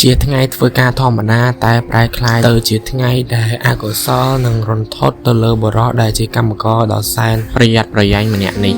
ជាថ្ងៃធ្វើការធម្មតាតែប្រែក្លាយទៅជាថ្ងៃដែលអកុសលនឹងរន្ធត់ទៅលើបុរសដែលជាកម្មករដ៏សែនប្រយ័ត្នប្រយែងម្នាក់នេះ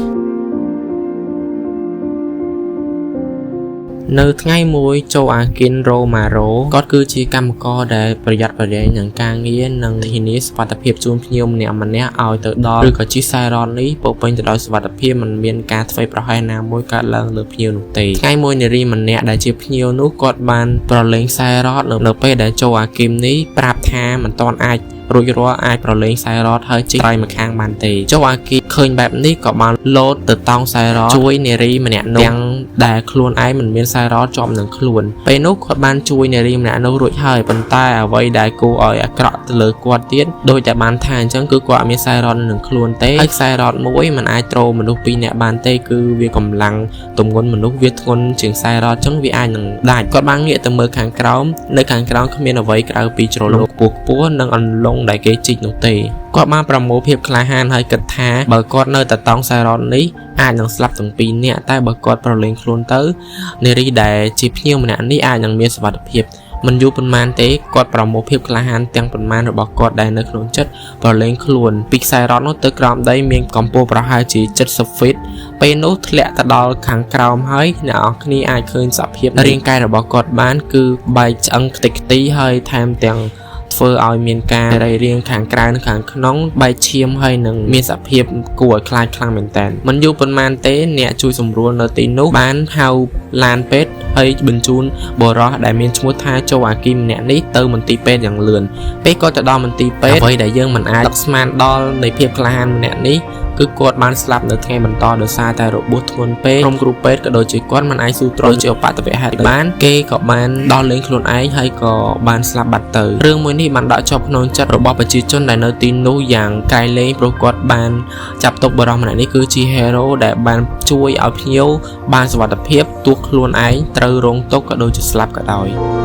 នៅថ្ងៃមួយโจอากินโรมาโรគាត់គឺជាកម្មករដែលប្រយ័ត្នប្រយែងនឹងការងារនិងធានាសុវត្ថិភាពជូនភ្ញៀវម្នាក់ៗឲ្យទៅដល់ឬក៏ជិះខ្សែរ៉កនេះពោពេញទៅដោយសុវត្ថិភាពមិនមានការធ្វេសប្រហែសណាមួយកើតឡើងលើភ្ញៀវនោះទេថ្ងៃមួយនារីម្នាក់ដែលជាភ្ញៀវនោះគាត់បានប្រឡែងខ្សែរ៉កនៅពេលដែលโจอากินនេះប្រាប់ថាមិនទាន់អាចរួចរាល់អាចប្រឡែងខ្សែរ៉កហើយជិះត្រៃមកខាងបានទេโจอากิឃើញបែបនេះក៏បានលោតទៅតង់ខ្សែរ៉កជួយនារីម្នាក់នោះទាំងដែលខ្លួនឯងមិនមានខ្សែរ៉កជាប់នឹងខ្លួនពេលនោះគាត់បានជួយនារីម្នាក់នោះរួចហើយប៉ុន្តែអ្វីដែលគួរឲ្យអាក្រក់ទៅលើគាត់ទៀតដោយតែបានថាអញ្ចឹងគឺគាត់អត់មានខ្សែរ៉កនឹងខ្លួនទេហើយខ្សែរ៉កមួយមិនអាចទ្រមនុស្ស2នាក់បានទេគឺវាកម្លាំងទម្ងន់មនុស្សវាធ្ងន់ជាងខ្សែរ៉កអញ្ចឹងវាអាចនឹងដាច់គាត់បានងាកទៅមើលខាងក្រោមនៅខាងក្រោមគ្មានអ្វីក្រៅពីជ្រលងខ្ពស់ៗនិងអន្លង់ដែលគេជីកនោះទេគាត់បានប្រមូលភាពក្លាហានហើយគិតថាបើគាត់នៅតែតង់ខ្សែរ៉កនេះអាចនឹងស្លាប់ទាំងពីរនាក់តែបើគាត់ប្រឡែងខ្លួនទៅនារីដែលជាភ្ញៀវម្នាក់នេះអាចនឹងមានសុវត្ថិភាពមិនយូរប៉ុន្មានទេគាត់ប្រមូលភាពក្លាហានទាំងប៉ុន្មានរបស់គាត់ដែលនៅក្នុងចិត្តប្រឡែងខ្លួនពីខ្សែរ៉កនោះទៅក្រោមដីមានកម្ពស់ប្រហែលជា70 feet ពេលនោះធ្លាក់ទៅដល់ខាងក្រោមហើយអ្នកនរគ្នាអាចឃើញសភាពរាងកាយរបស់គាត់បានគឺបែកឆ្អឹងខ្ទេចខ្ទីហើយថែមទាំងធ្វើឲ្យមានការរាយរាងខាងក្រៅនិងខាងក្នុងបែកឈាមហើយនឹងមានសភាពគួរឲ្យខ្លាចខ្លាំងមែនតើមិនយូរប៉ុន្មានទេអ្នកជួយសម្រួលនៅទីនោះបានហៅឡានពេទ្យហើយបញ្ជូនបុរសដែលមានឈ្មោះថាโจอากิម្នាក់នេះទៅមន្ទីរពេទ្យយ៉ាងលឿនពេលគាត់ទៅដល់មន្ទីរពេទ្យអ្វីដែលយើងមិនអាចនឹកស្មានដល់នៃភាពក្លាហានម្នាក់នេះគឺគាត់បានស្លាប់នៅថ្ងៃបន្តដោយសារតែរបួសធ្ងន់ពេកក្រុមគ្រូពេទ្យក៏ដូចជាគាត់មិនអាចស៊ូទ្រាំជាឧបទ្ទវហេតុបានគេក៏បានដោះលែងខ្លួនឯងហើយក៏បានស្លាប់បាត់ទៅរឿងមួយនេះបានដាក់ជាប់ក្នុងចិត្តរបស់ប្រជាជនដែលនៅទីនោះយ៉ាងក្រៃលែងព្រោះគាត់បានចាប់ទុកបរិសម្នាក់នេះគឺជា hero ដែលបានជួយឲ្យភ្ញៀវបានសុវត្ថិភាពទោះខ្លួនឯងត្រូវរងទុក្ខក៏ដូចជាស្លាប់ក៏ដោយ